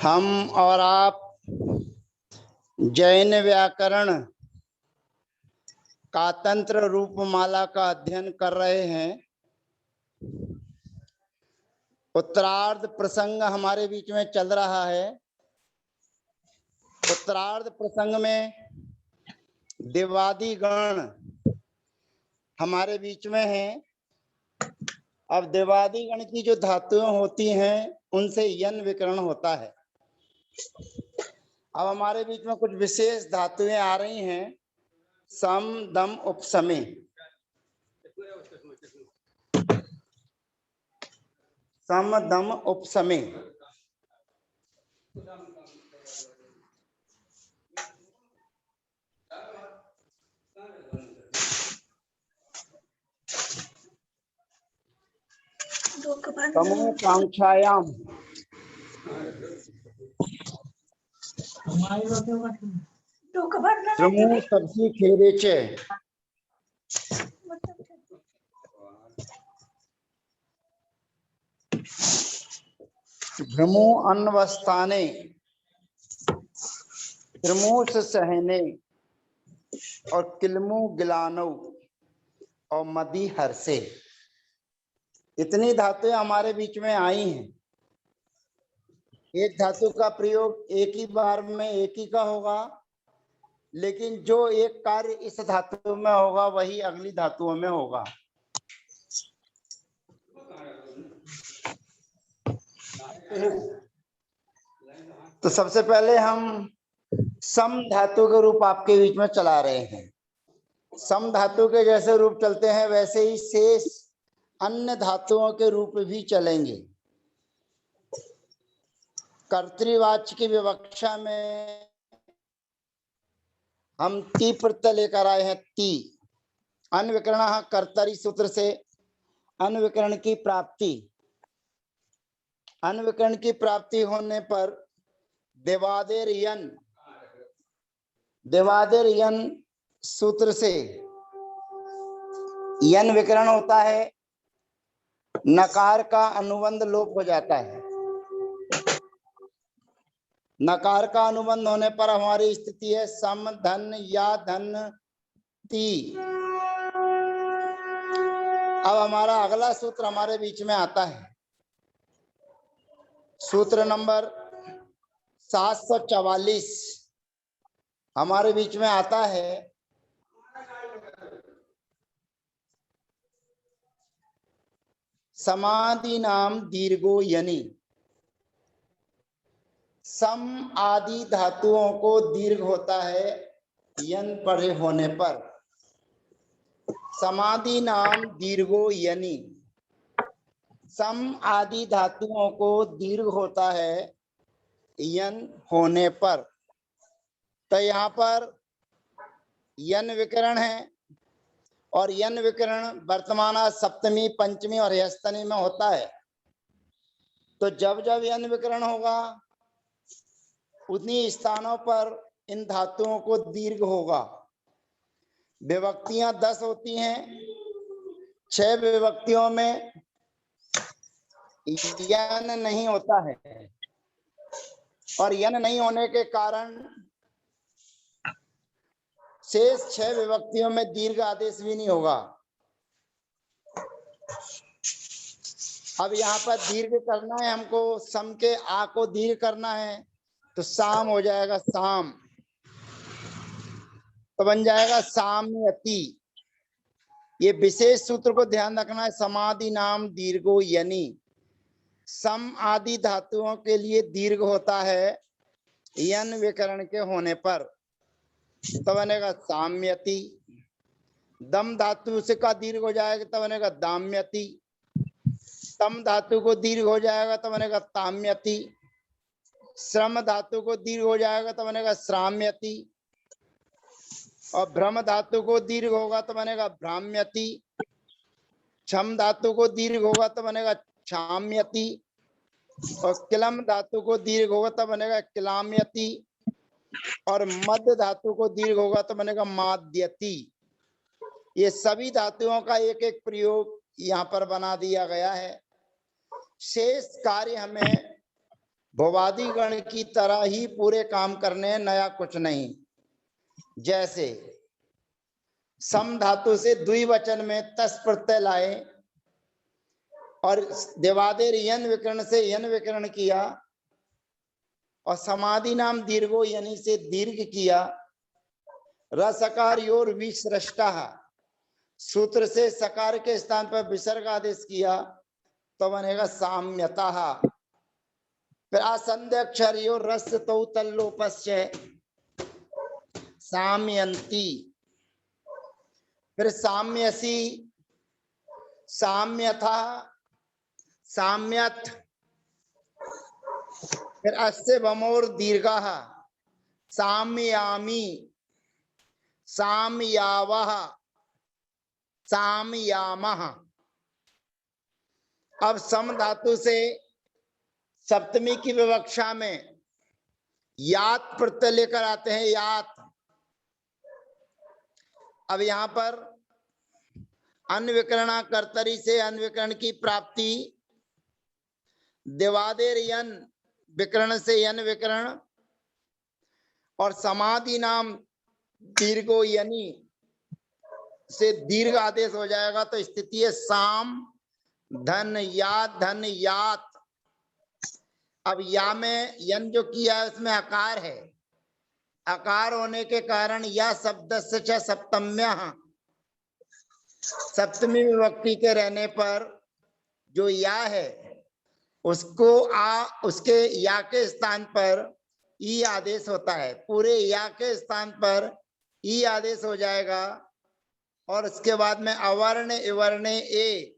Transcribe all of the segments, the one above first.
हम और आप जैन व्याकरण का तंत्र रूपमाला का अध्ययन कर रहे हैं। उत्तरार्ध प्रसंग हमारे बीच में चल रहा है। उत्तरार्ध प्रसंग में देवादि गण हमारे बीच में हैं। अब देवादि गण की जो धातुएं होती हैं उनसे यन विकरण होता है। अब हमारे बीच में कुछ विशेष धातुएं आ रही हैं। सम दम उपसमे। सम दम उपसमे। समूह कांक्षायाम समूह सबसी खेरे चे भ्रमो अन्वस्थाने त्रिमोश सहने और किलमु गिलानो और मदी हर्षे। इतनी धातुएं हमारे बीच में आई हैं। एक धातु का प्रयोग एक ही बार में एक ही का होगा, लेकिन जो एक कार्य इस धातु में होगा वही अगली धातुओं में होगा। तो सबसे पहले हम सम धातु के रूप आपके बीच में चला रहे हैं। सम धातु के जैसे रूप चलते हैं वैसे ही शेष अन्य धातुओं के रूप भी चलेंगे। कर्तृवाच्य की विवक्षा में हम ती प्रत्यय लेकर आए हैं। ती अन्विकरण कर्तरी सूत्र से अन्विकरण की प्राप्ति। अन्विकरण की प्राप्ति होने पर देवादेर यन सूत्र से यन विकरण होता है। नकार का अनुबंध लोप हो जाता है। नकार का अनुबंध होने पर हमारी स्थिति है सम धन या धन ती। अब हमारा अगला सूत्र हमारे बीच में आता है। सूत्र नंबर 744 हमारे बीच में आता है। समाधि नाम दीर्घो यनि। सम आदि धातुओं को दीर्घ होता है यन पढ़े होने पर। समाधि नाम दीर्घो यनि। सम आदि धातुओं को दीर्घ होता है यन होने पर। तो यहाँ पर यन विकरण है और यन विकरण वर्तमान सप्तमी पंचमी और ह्यस्तनी में होता है। तो जब जब यन विकरण होगा उतनी स्थानों पर इन धातुओं को दीर्घ होगा। विभक्तियां 10 होती हैं। 6 विभक्तियों में यन नहीं होता है और यन नहीं होने के कारण शेष 6 विभक्तियों में दीर्घ आदेश भी नहीं होगा। अब यहाँ पर दीर्घ करना है हमको। सम के आ को दीर्घ करना है तो साम हो जाएगा साम। तो बन जाएगा साम्यति। ये विशेष सूत्र को ध्यान रखना है। समाधि नाम दीर्घो यनि। सम आदि धातुओं के लिए दीर्घ होता है यन विकरण के होने पर। तो बनेगा साम्यति। दम धातु से का दीर्घ हो जाएगा तो बनेगा दाम्यति। तम धातु को दीर्घ हो जाएगा तो बनेगा ताम्यति। श्रम धातु को दीर्घ हो जाएगा तो बनेगा श्राम्यति। और भ्रम धातु को दीर्घ होगा तो बनेगा भ्राम्यति। क्षम धातु को दीर्घ होगा तो बनेगा क्षाम्यति। और किलम धातु को दीर्घ होगा तो बनेगा किलाम्यति। और मध्य धातु को दीर्घ होगा तो बनेगा माद्यति। ये सभी धातुओं का एक एक प्रयोग यहाँ पर बना दिया गया है। शेष कार्य हमें भुवादि गण की तरह ही पूरे काम करने हैं, नया कुछ नहीं। जैसे सम धातु से द्विवचन में तस प्रत्यय लाए और देवादेर यन विकर्ण से यन विकर्ण किया और समाधि नाम दीर्घो यानी से दीर्घ किया। रसकार योर विसृष्टा सूत्र से सकार के स्थान पर विसर्ग आदेश किया तो बनेगा साम्यता। फिर आसंध्य अक्षर योर रस तो तल्लोपस्य साम्यंती। फिर साम्यसी, साम्यथा, साम्यत। फिर अस्य भमोर दीर्घः साम्यामी, साम्यावः, साम्यामः। अब सम धातु से सप्तमी की विवक्षा में यात प्रत्यय लेकर आते हैं, यात। अब यहां पर अन्विकरणा कर्तरी से अन्विकरण की प्राप्ति, देवादेर यन विकरण से यन विकरण और समाधि नाम दीर्घो यनी से दीर्घ आदेश हो जाएगा तो स्थिति है साम धन यात, धन यात। अब या में यन जो किया है उसमें आकार है, आकार होने के कारण या शब्द से सप्तम्य, सप्तमी विभक्ति के रहने पर जो या है उसको उसके या के स्थान पर ई आदेश होता है, पूरे या के स्थान पर ई आदेश हो जाएगा और उसके बाद में अवर्ण इवर्ण ए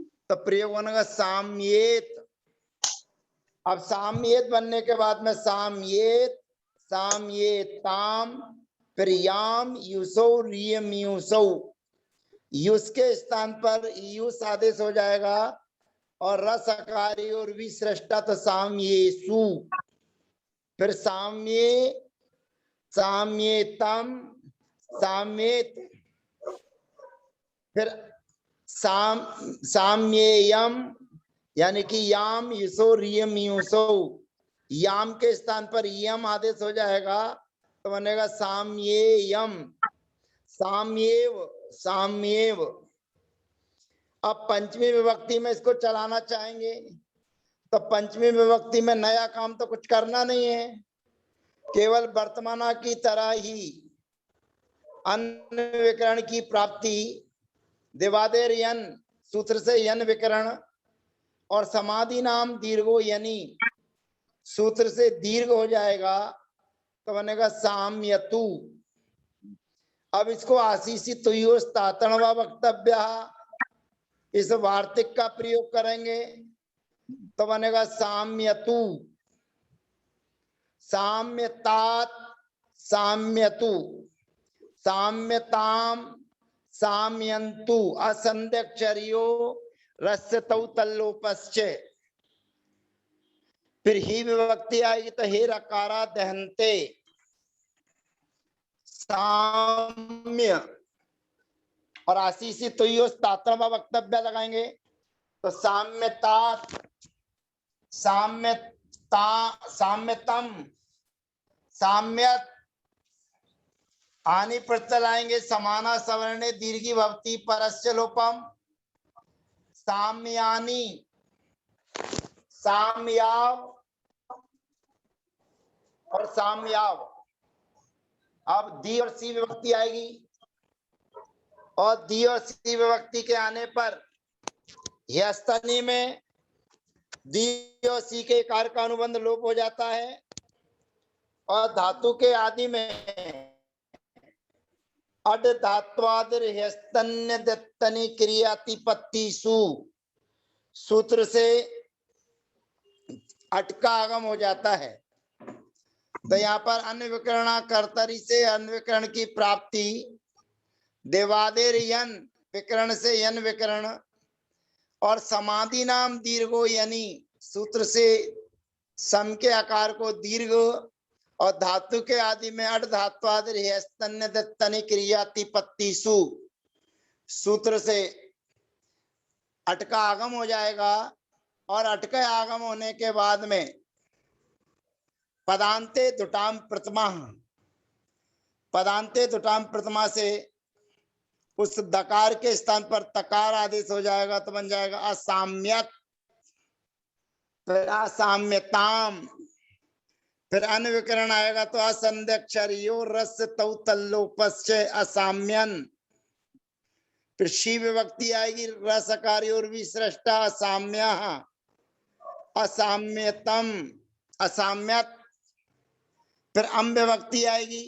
तो प्रयोग होगा साम्येत। अब साम्येत बनने के बाद में साम्येत, साम्येताम, फिर याम युसो रियम युसो, युस के स्थान पर युस आदेश हो जाएगा और रस अकारी और विसृष्टा तो साम्येसु। फिर साम्ये, साम्येतम, साम्येत, फिर साम्येयम यानी कि याम युसो रियम युसो, याम के स्थान पर यम आदेश हो जाएगा तो बनेगा साम्येयम, साम्येव, साम्येव। अब पंचमी विभक्ति में इसको चलाना चाहेंगे तो पंचमी विभक्ति में नया काम तो कुछ करना नहीं है, केवल वर्तमाना की तरह ही अन्य विकरण की प्राप्ति, देवादेर यन सूत्र से यन विकरण और समाधि नाम दीर्घो यानी सूत्र से दीर्घ हो जाएगा तो बनेगा साम्यतु। अब इसको आशीषित तातणवा वक्तव्य इस वार्तिक का प्रयोग करेंगे तो बनेगा साम्यतु, साम्यतात, साम्यतु, साम्यताम, साम्यंतु। असंध्यक्षरियो रस्य तौ तल्लोपस्य। फिर ही विभक्ति आएगी तो हे रकारा दहनते, साम्य और आशीषी तो तात्रमा वक्तव्य लगाएंगे तो साम्यता, साम्यता, साम्यतम, साम्यत। हानि प्रत्यय लाएंगे समाना सवर्णे दीर्घी भवती परस्य लोपम, साम्यानी, साम्याव और साम्याव। अब दी और सी विभक्ति आएगी और दी और सी विभक्ति के आने पर यस्तनी में दी और सी के कार का अनुबंध लोप हो जाता है और धातु के आदि में अड धात्वादर यस्तन्य दत्तनी क्रियातिपत्तिसु सूत्र से अट का आगम हो जाता है। तो यहाँ पर अन्य विकरणा कर्तरी से अन्य विकरण की प्राप्ति, देवादेर यन विकरण से यन विकरण और समाधि नाम दीर्घो यानी सूत्र से सम के आकार को दीर्घ और धातु के आदि में अट धात्वादर स्तन्य दत्तनी क्रियातिपत्तिसु सूत्र से अट का आगम हो जाएगा और अट के आगम होने के बाद में पदांते दुटाम प्रथमा, पदांते दुटाम प्रथमा से उस दकार के स्थान पर तकार आदेश हो जाएगा तो बन जाएगा असाम्यत, फिर असाम्यताम, फिर अनविकरण आएगा तो असंध्यक्षरियो रस तौ तल्लोपश्च असाम्यन, फिर शी विभक्ति आएगी रसकारी और विसृष्टा असाम्य असाम्यतम असाम्यत, फिर अम विभक्ति आएगी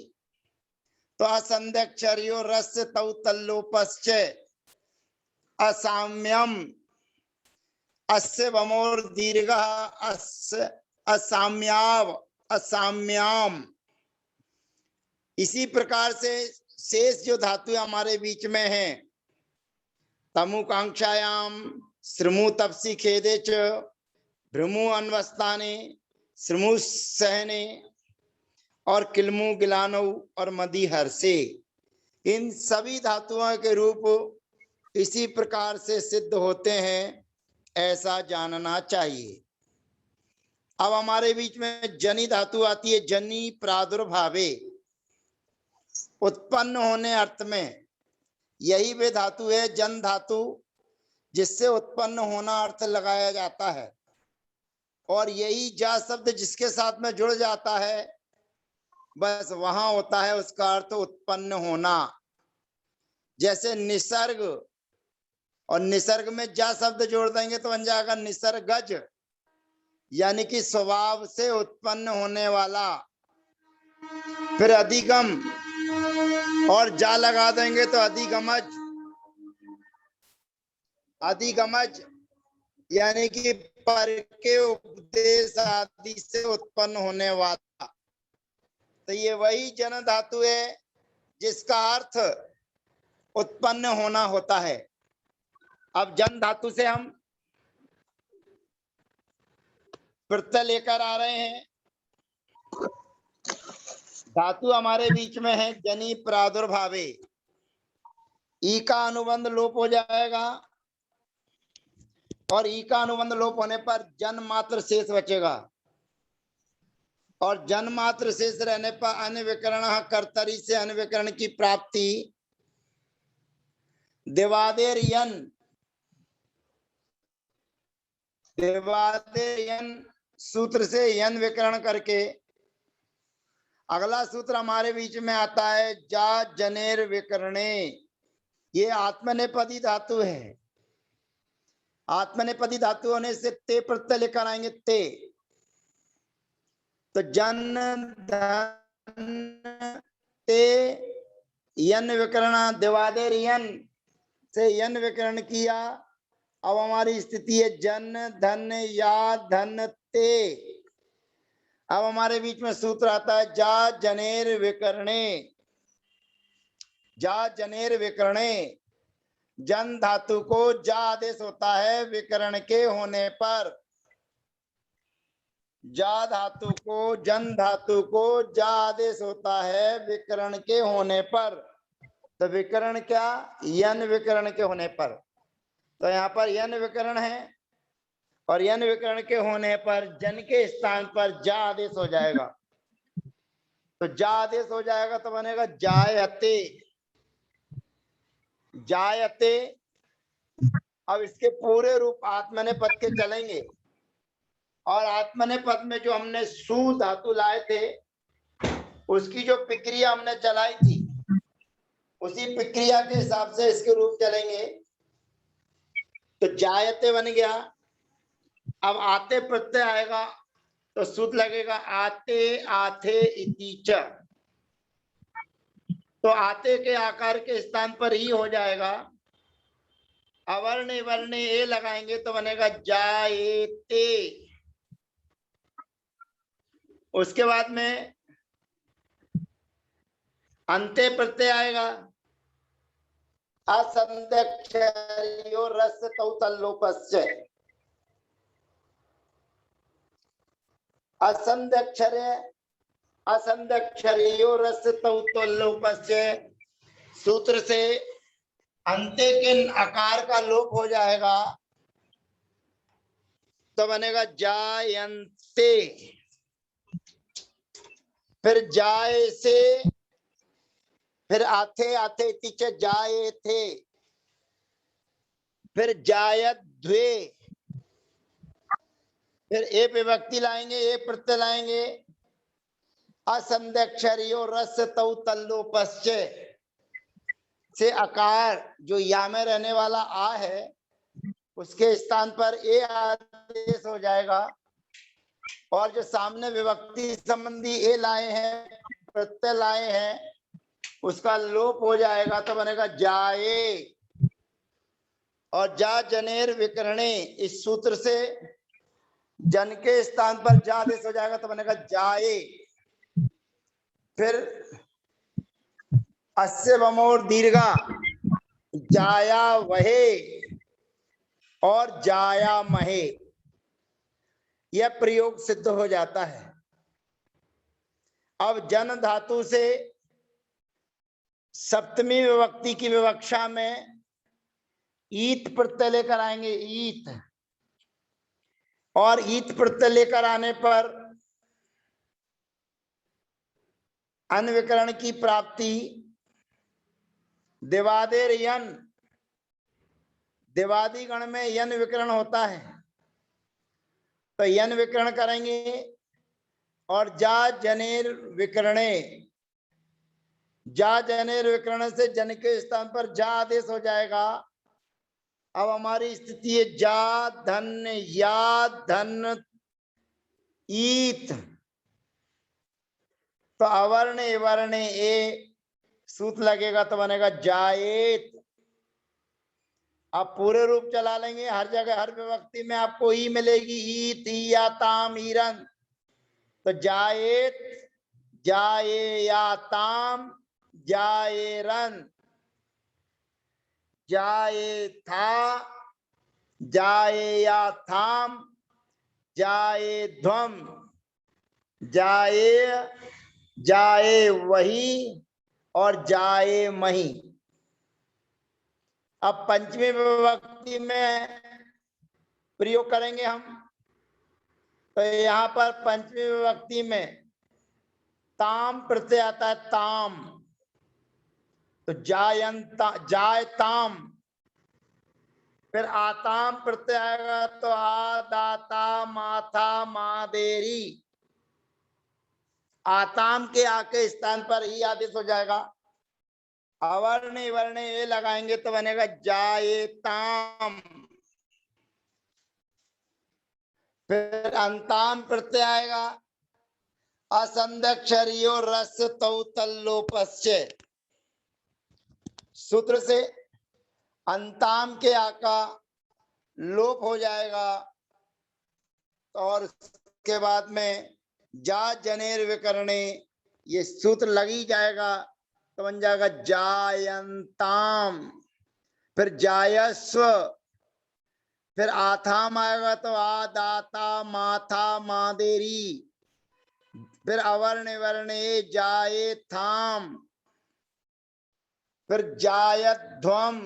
तो असंध्यक्षरियो रस तौ तल्लोपश्च असाम्यम, अस्य वमोर दीर्घ अस्य असाम्याव असाम्याम। इसी प्रकार से शेष जो धातु हमारे बीच में है, तमुकांक्षायाम श्रमु तपसी खेदे च भ्रमु अन्वस्ताने श्रमु सहने और किलमु गिलानो और मदी हर्षे, इन सभी धातुओं के रूप इसी प्रकार से सिद्ध होते हैं, ऐसा जानना चाहिए। अब हमारे बीच में जनी धातु आती है, जनी प्रादुर्भावे, उत्पन्न होने अर्थ में। यही वे धातु है जन धातु जिससे उत्पन्न होना अर्थ लगाया जाता है, और यही जा शब्द जिसके साथ में जुड़ जाता है बस वहां होता है उसका अर्थ उत्पन्न होना। जैसे निसर्ग, और निसर्ग में जा शब्द जोड़ देंगे तो बन जाएगा निसर्गज, यानी कि स्वभाव से उत्पन्न होने वाला। फिर अधिगम और जा लगा देंगे तो अधिगमज, अधिगमज यानी कि पर के उपदेश आदि से उत्पन्न होने वाला। तो ये वही जन धातु है जिसका अर्थ उत्पन्न होना होता है। अब जन धातु से हम प्रत्यय लेकर आ रहे हैं। धातु हमारे बीच में है जनी प्रादुर्भावे, ई का अनुबंध लोप हो जाएगा और ई का अनुबंध लोप होने पर जन मात्र शेष बचेगा, और जन मात्र शेष रहने पर अनविकरण कर्तरी से अनविकरण की प्राप्ति देवादेर यन, देवादेर यन सूत्र से यन विकरण करके अगला सूत्र हमारे बीच में आता है जा जनेर विकरणे। ये आत्मनेपदी धातु है। आत्मनेपदी धातु होने से ते प्रत्यय लेकर आएंगे ते, तो जन धन ते यन विकरण, देवादेर यन से यन विकरण किया। अब हमारी स्थिति है जन धन या धन ते। अब हमारे बीच में सूत्र आता है जा जनेर विकरणे, जा जनेर विकरणे। जन धातु को जा आदेश होता है विकरण के होने पर। जा धातु को, जन धातु को जा आदेश होता है विकरण के होने पर। तो विकरण क्या? यन विकरण के होने पर। तो यहाँ पर यन विकरण है और यन विकरण के होने पर जन के स्थान पर जा आदेश हो जाएगा। तो जा आदेश हो जाएगा तो बनेगा जायते, जायते। अब इसके पूरे रूप आत्मनेपद के चलेंगे, और आत्मनेपद में जो हमने सु धातु लाए थे उसकी जो प्रक्रिया हमने चलाई थी उसी प्रक्रिया के हिसाब से इसके रूप चलेंगे। तो जायते बन गया। अब आते प्रत्यय आएगा तो सूत्र लगेगा आते आथे इति च। तो आते के आकार के स्थान पर ही हो जाएगा। अवर्ण वर्ण ए लगाएंगे तो बनेगा जायते। उसके बाद में अंते प्रत्यय आएगा असंध्यक्षरियो रस तौ तल्लोपस्य। असंध्यक्षरे असंध्यक्षरियो रस तौ तल्लोपस्य सूत्र से अंते के आकार का लोप हो जाएगा तो बनेगा जायन्ते। फिर जाए से, फिर आथे आथे तिच जाए थे, फिर जायत द्वे, फिर ए विभक्ति लाएंगे, ए प्रत्यय लाएंगे, असंध्यक्षरियो रस तौ तल्लो पश्चे से आकार जो या में रहने वाला आ है उसके स्थान पर ए आदेश हो जाएगा, और जो सामने विभक्ति संबंधी ए लाए हैं, प्रत्यय लाए हैं, उसका लोप हो जाएगा तो बनेगा जाए। और जा जनेर विकरणे, इस सूत्र से जन के स्थान पर जा आदेश हो जाएगा तो बनेगा जाए। फिर अस्य बमोर दीर्घा, जाया वहे और जाया महे, यह प्रयोग सिद्ध हो जाता है। अब जन धातु से सप्तमी विभक्ति की विवक्षा में ईत प्रत्यय लेकर आएंगे, ईत, और ईत प्रत्यय लेकर आने पर अनविकरण की प्राप्ति दिवादेर यन, दिवादी गण में यन विकरण होता है तो यन विकरण करेंगे, और जा जनेर विकरणे, जा जनेर विकरण से जन के स्थान पर जा आदेश हो जाएगा। अब हमारी स्थिति है जा धन या धन ईत, तो अवर्ण वर्ण ए सूत्र लगेगा तो बनेगा जाएत। अब पूरे रूप चला लेंगे, हर जगह हर विभक्ति में आपको ई मिलेगी, ईत या ताम ईरन, तो जाएत, जाए या ताम, जाएरन, जाए था, जाए या थाम, जाए ध्वम, जाए, जाए वही और जाए मही। अब पंचमी विभक्ति में प्रयोग करेंगे हम, तो यहाँ पर पंचमी विभक्ति में ताम प्रत्यय आता है, ताम, तो जायंता, जायताम, फिर आताम प्रत्यय आएगा तो आ दाता माथा मादेरी, आताम के आके स्थान पर ही आदेश हो जाएगा। अवर्ण वर्ण ए लगाएंगे तो बनेगा जायताम। फिर अंताम प्रत्यय आएगा, असंध्यक्षरियो रस तौ तल्लोपस्य, सूत्र से अंताम के आका लोप हो जाएगा, और उसके बाद में जा जनेर विकरणे ये सूत्र लग ही जाएगा तो बन जाएगा जायंताम। फिर जायस्व, फिर आथाम आएगा तो आ दाता माथा मादेरी, फिर अवर्ण वर्ण जाए थाम, फिर जायध्वम,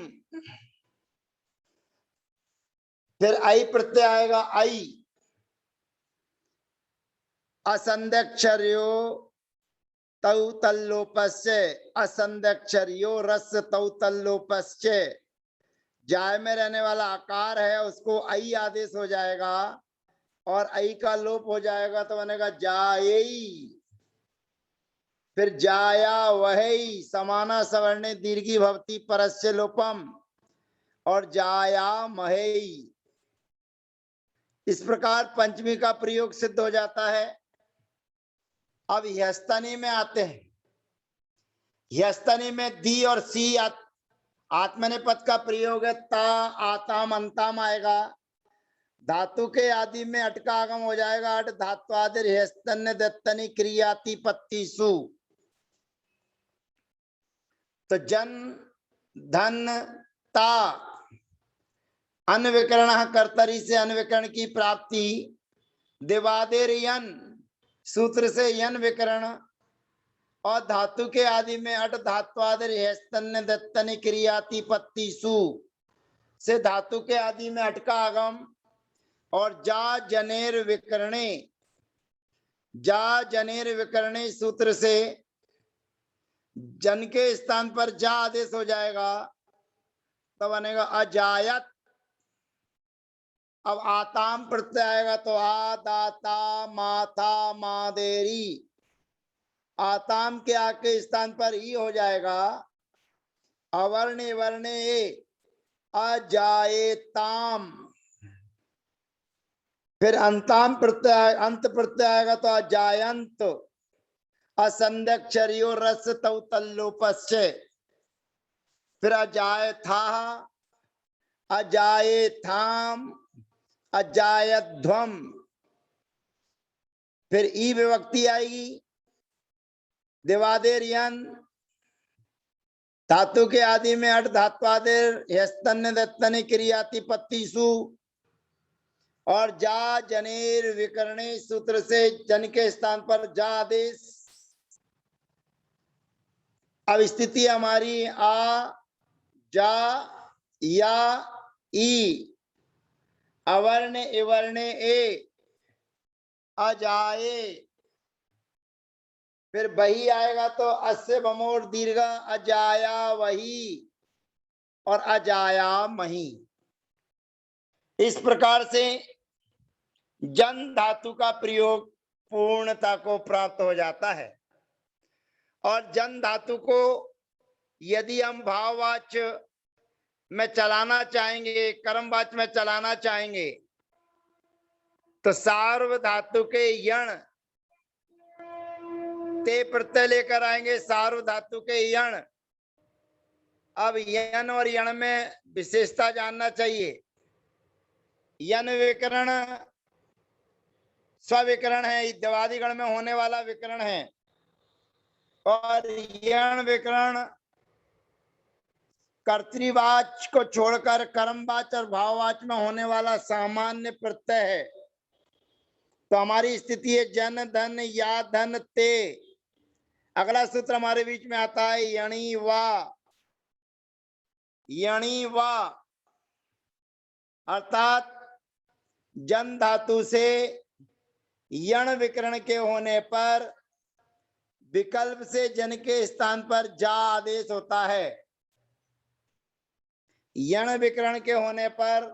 फिर आई प्रत्यय आएगा आई, असंध्यक्षर्यो तौ तल्लोपस्य, असंध्यक्षर्यो रस तौ तल्लोपस्य, जाय में रहने वाला आकार है उसको आई आदेश हो जाएगा और आई का लोप हो जाएगा तो बनेगा जायई। फिर जाया वही, समाना सवर्णे दीर्घी भवती परस्य लोपम, और जाया महेई। इस प्रकार पंचमी का प्रयोग सिद्ध हो जाता है। अब ह्यस्तनी में आते हैं। ह्यस्तनी में दी और सी आत्मनेपद का प्रयोग है, ता आताम अंताम आएगा। धातु के आदि में अट का आगम हो जाएगा, अट धात्वादिर ह्यस्तन्य दत्तनी क्रियाति पत्तिसु, तो जन धन ता अनविकरण कर्तरी से अनविकरण की प्राप्ति, दिवादेर यन सूत्र से यन विकरण, और धातु के आदि में अट धात्वादिर ह्यस्तन्य दत्तनी क्रियाति पत्तिसु से धातु के आदि में अट का आगम, और जा जनेर विकरणे जा जनेर विकरणे सूत्र से जन के स्थान पर जा आदेश हो जाएगा तो बनेगा अजायत। अब आताम प्रत्यय आएगा तो आ दाता माथा मादेरी, आताम के आ के स्थान पर ई हो जाएगा अवर्णे वर्णे अजाएताम। फिर अंताम प्रत्यय अंत प्रत्यय आएगा तो अजायंत, असंध्यक्षरियो रस तौ तल्लोपस्य। फिर अजाय था अजाए थाम अजायध्वम। फिर ई विभक्ति आएगी दिवादेर यन, धातु के आदि में अट धात्वादेर यस्तन्य दत्तने क्रियाति पत्तीसु, और जा जनेर विकरणे सूत्र से जन के स्थान पर जा आदेश। अब स्थिति हमारी आ जा या ई, अवर्ण इवर्ण ए अजाए। फिर बही आएगा तो अस्य बमोर दीर्घ अजाया वही और अजाया मही। इस प्रकार से जन धातु का प्रयोग पूर्णता को प्राप्त हो जाता है। और जन धातु को यदि हम भाववाच्य में चलाना चाहेंगे, कर्मवाच्य में चलाना चाहेंगे, तो सार्व धातु के यण ते प्रत्यय लेकर आएंगे, सार्व धातु के यण। अब यन और यण में विशेषता जानना चाहिए। यन विकरण स्विकरण है, दिवादिगण में होने वाला विकरण है, और यण विकरण कर्तृवाच को छोड़कर कर्मवाच और भाववाच में होने वाला सामान्य प्रत्यय है। तो हमारी स्थिति है जन धन या धन ते। अगला सूत्र हमारे बीच में आता है यणी वा, यणी वा, अर्थात जन धातु से यण विकरण के होने पर विकल्प से जन के स्थान पर जा आदेश होता है। यण विकरण के होने पर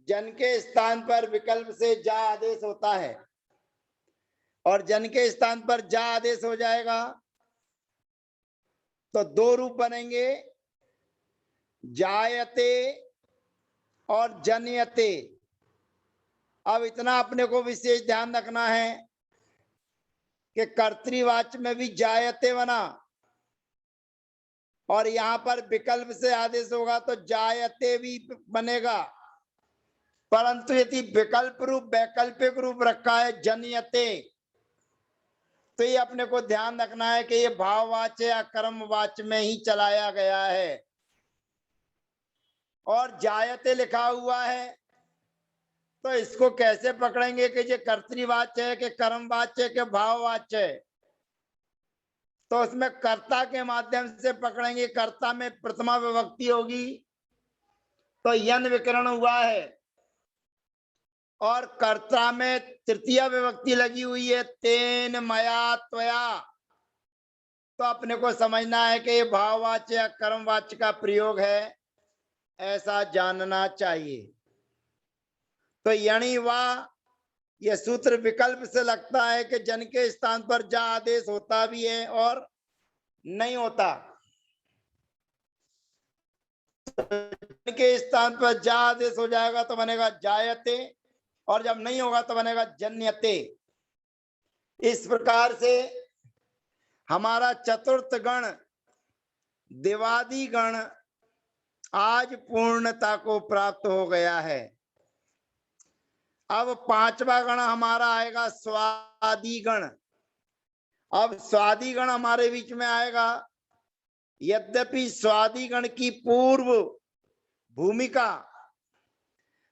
जन के स्थान पर विकल्प से जा आदेश होता है, और जन के स्थान पर जा आदेश हो जाएगा तो दो रूप बनेंगे, जायते और जन्यते। अब इतना अपने को विशेष ध्यान रखना है कि कर्तृवाच्य में भी जायते बना, और यहां पर विकल्प से आदेश होगा तो जायते भी बनेगा। परंतु यदि विकल्प रूप वैकल्पिक रूप रखा है जन्यते, तो ये अपने को ध्यान रखना है कि ये भाववाच्य या कर्मवाच्य में ही चलाया गया है। और जायते लिखा हुआ है तो इसको कैसे पकड़ेंगे कि ये कर्तृवाच्य है कि कर्मवाच्य है कि भाववाच्य है? तो उसमें कर्ता के माध्यम से पकड़ेंगे। कर्ता में प्रथमा विभक्ति होगी तो यन विकरण हुआ है, और कर्ता में तृतीय विभक्ति लगी हुई है तेन मया त्वया। तो अपने को समझना है कि ये भाववाच्य या कर्मवाच्य का प्रयोग है, ऐसा जानना चाहिए। तो यणी वा यह सूत्र विकल्प से लगता है कि जन के स्थान पर जा आदेश होता भी है और नहीं होता। जन के स्थान पर जा आदेश हो जाएगा तो बनेगा जायते, और जब नहीं होगा तो बनेगा जन्यते। इस प्रकार से हमारा चतुर्थ गण दिवादी गण आज पूर्णता को प्राप्त हो गया है। अब पांचवा गण हमारा आएगा स्वादि गण। अब स्वादि गण हमारे बीच में आएगा। यद्यपि स्वादि गण की पूर्व भूमिका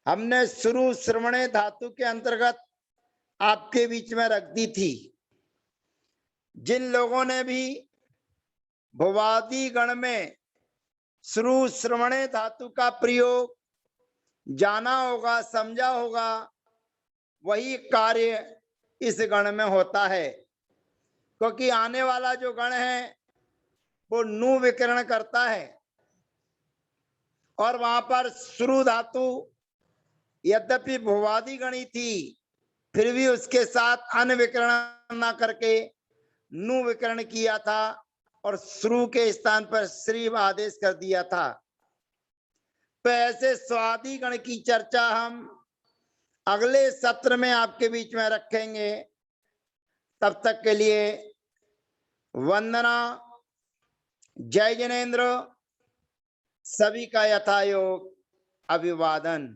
हमने शुरू श्रवणे धातु के अंतर्गत आपके बीच में रख दी थी। जिन लोगों ने भी भुवादि गण में श्रु श्रवणे धातु का प्रयोग जाना होगा, समझा होगा, वही कार्य इस गण में होता है, क्योंकि आने वाला जो गण है वो नु विकरण करता है और वहां पर श्रु धातु यद्यपि भुवादि गणी थी फिर भी उसके साथ अन विकरण ना करके नु विकरण किया था और श्रु के स्थान पर श्री आदेश कर दिया था। तो ऐसे स्वादि गण की चर्चा हम अगले सत्र में आपके बीच में रखेंगे। तब तक के लिए वंदना, जय जिनेन्द्र, सभी का यथायोग अभिवादन।